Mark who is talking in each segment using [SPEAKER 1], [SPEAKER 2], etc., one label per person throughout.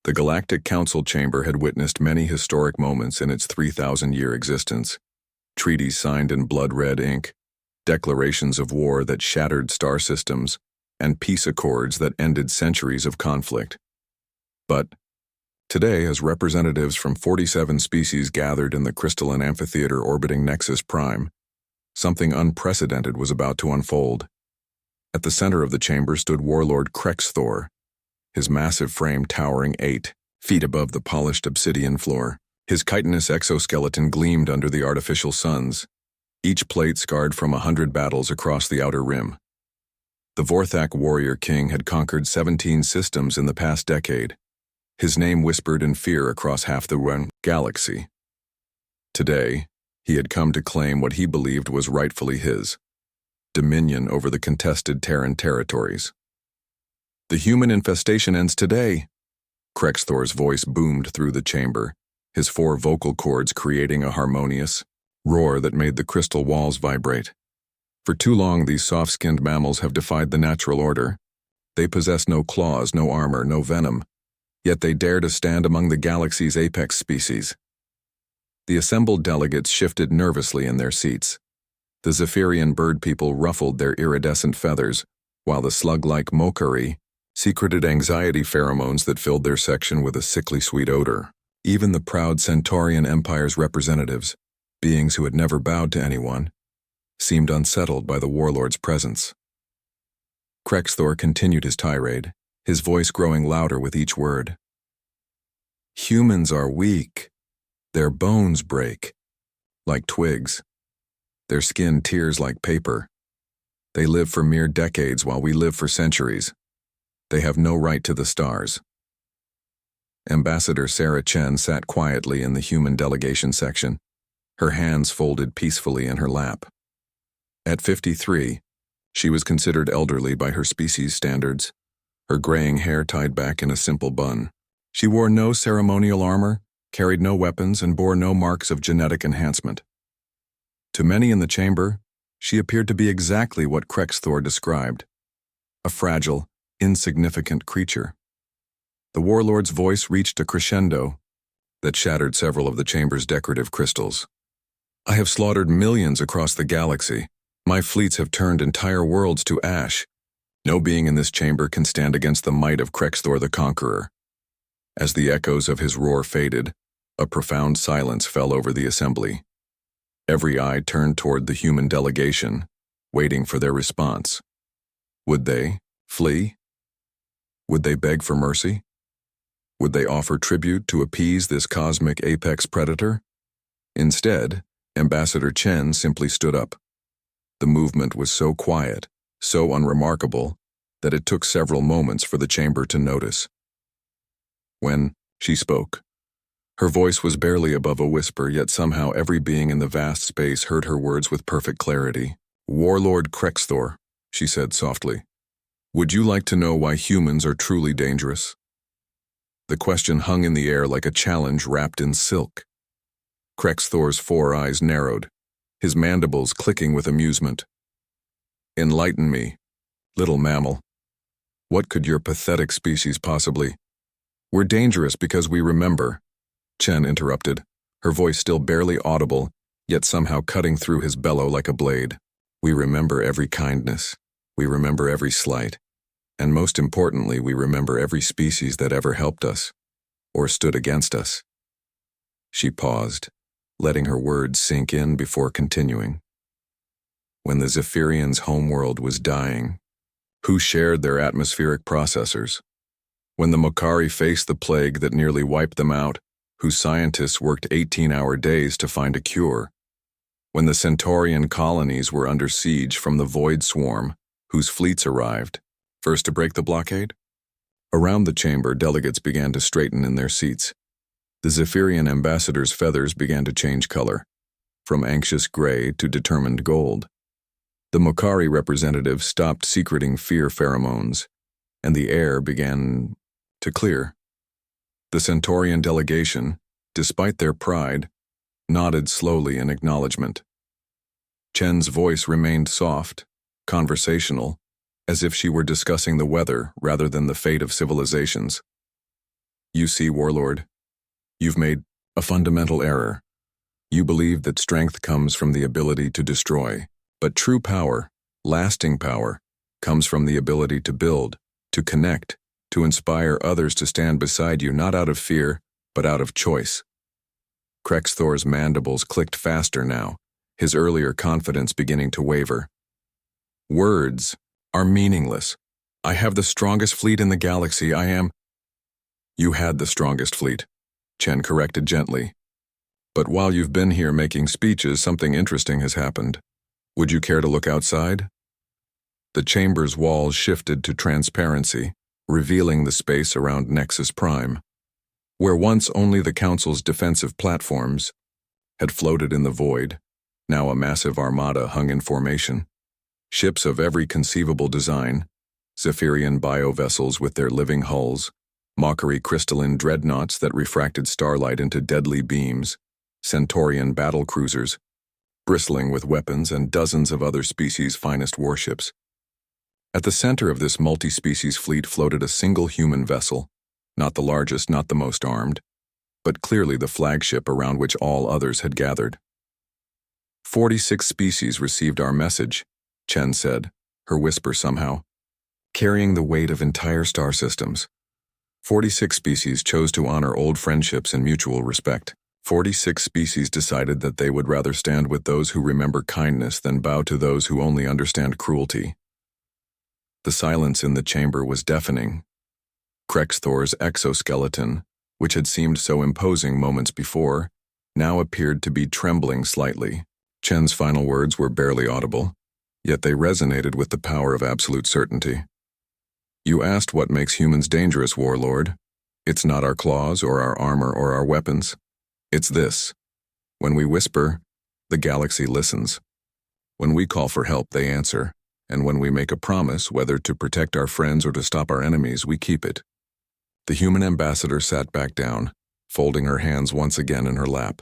[SPEAKER 1] The Galactic Council Chamber had witnessed many historic moments in its 3,000-year existence. Treaties signed in blood-red ink, declarations of war that shattered star systems, and peace accords that ended centuries of conflict. But today, as representatives from 47 species gathered in the crystalline amphitheater orbiting Nexus Prime, something unprecedented was about to unfold. At the center of the chamber stood Warlord Krexthor, his massive frame towering 8 feet above the polished obsidian floor. His chitinous exoskeleton gleamed under the artificial suns, each plate scarred from 100 battles across the outer rim. The Vorthak warrior king had conquered 17 systems in the past decade, his name whispered in fear across half the galaxy. Today, he had come to claim what he believed was rightfully his: dominion over the contested Terran territories. "The human infestation ends today," Krexthor's voice boomed through the chamber, his 4 vocal cords creating a harmonious roar that made the crystal walls vibrate. For too long, these soft-skinned mammals have defied the natural order. They possess no claws, no armor, no venom, yet they dare to stand among the galaxy's apex species. The assembled delegates shifted nervously in their seats. The Zephyrian bird people ruffled their iridescent feathers, while the slug-like Mokari secreted anxiety pheromones that filled their section with a sickly sweet odor. Even the proud Centaurian Empire's representatives, beings who had never bowed to anyone, seemed unsettled by the warlord's presence. Krexthor continued his tirade, his voice growing louder with each word. "Humans are weak. Their bones break, like twigs. Their skin tears like paper. They live for mere decades while we live for centuries. They have no right to the stars." Ambassador Sarah Chen sat quietly in the human delegation section, her hands folded peacefully in her lap. At 53, she was considered elderly by her species standards, her graying hair tied back in a simple bun. She wore no ceremonial armor, carried no weapons, and bore no marks of genetic enhancement. To many in the chamber, she appeared to be exactly what Krexthor described: a fragile, insignificant creature. The warlord's voice reached a crescendo that shattered several of the chamber's decorative crystals. "I have slaughtered millions across the galaxy. My fleets have turned entire worlds to ash. No being in this chamber can stand against the might of Krexthor the Conqueror." As the echoes of his roar faded, a profound silence fell over the assembly. Every eye turned toward the human delegation, waiting for their response. Would they flee? Would they beg for mercy? Would they offer tribute to appease this cosmic apex predator? Instead, Ambassador Chen simply stood up. The movement was so quiet, so unremarkable, that it took several moments for the chamber to notice. When she spoke, her voice was barely above a whisper, yet somehow every being in the vast space heard her words with perfect clarity. "Warlord Krexthor," she said softly, "would you like to know why humans are truly dangerous?" The question hung in the air like a challenge wrapped in silk. Krexthor's 4 eyes narrowed, his mandibles clicking with amusement. "Enlighten me, little mammal. What could your pathetic species possibly—" "We're dangerous because we remember," Chen interrupted, her voice still barely audible, yet somehow cutting through his bellow like a blade. "We remember every kindness. We remember every slight. And most importantly, we remember every species that ever helped us, or stood against us." She paused, letting her words sink in before continuing. "When the Zephyrians' homeworld was dying, who shared their atmospheric processors? When the Mokari faced the plague that nearly wiped them out, whose scientists worked 18-hour days to find a cure? When the Centaurian colonies were under siege from the Void Swarm, whose fleets arrived, first to break the blockade?" Around the chamber, delegates began to straighten in their seats. The Zephyrian ambassador's feathers began to change color, from anxious gray to determined gold. The Mokari representative stopped secreting fear pheromones, and the air began to clear. The Centaurian delegation, despite their pride, nodded slowly in acknowledgement. Chen's voice remained soft, conversational, as if she were discussing the weather rather than the fate of civilizations. You see, Warlord, you've made a fundamental error. You believe that strength comes from the ability to destroy, but true power, lasting power, comes from the ability to build, to connect, to inspire others to stand beside you not out of fear, but out of choice. Krexthor's mandibles clicked faster now, his earlier confidence beginning to waver. Words are meaningless. I have the strongest fleet in the galaxy. You had the strongest fleet, Chen corrected gently. But while you've been here making speeches, something interesting has happened. Would you care to look outside? The chamber's walls shifted to transparency, revealing the space around Nexus Prime, where once only the Council's defensive platforms had floated in the void. Now a massive armada hung in formation. Ships of every conceivable design, Zephyrian biovessels with their living hulls, mockery crystalline dreadnoughts that refracted starlight into deadly beams, Centaurian battle cruisers, bristling with weapons and dozens of other species' finest warships. At the center of this multi-species fleet floated a single human vessel, not the largest, not the most armed, but clearly the flagship around which all others had gathered. 46 species received our message, Chen said, her whisper somehow carrying the weight of entire star systems. 46 species chose to honor old friendships and mutual respect. 46 species decided that they would rather stand with those who remember kindness than bow to those who only understand cruelty. The silence in the chamber was deafening. Krexthor's exoskeleton, which had seemed so imposing moments before, now appeared to be trembling slightly. Chen's final words were barely audible, yet they resonated with the power of absolute certainty. You asked what makes humans dangerous, Warlord. It's not our claws or our armor or our weapons. It's this. When we whisper, the galaxy listens. When we call for help, they answer. And when we make a promise, whether to protect our friends or to stop our enemies, we keep it. The human ambassador sat back down, folding her hands once again in her lap.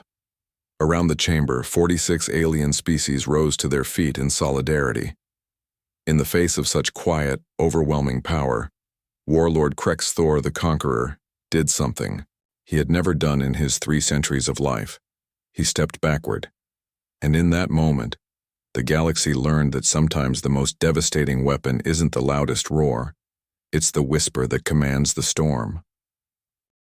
[SPEAKER 1] Around the chamber, 46 alien species rose to their feet in solidarity. In the face of such quiet, overwhelming power, Warlord Krexthor the Conqueror did something he had never done in his 3 centuries of life. He stepped backward. And in that moment, the galaxy learned that sometimes the most devastating weapon isn't the loudest roar. It's the whisper that commands the storm.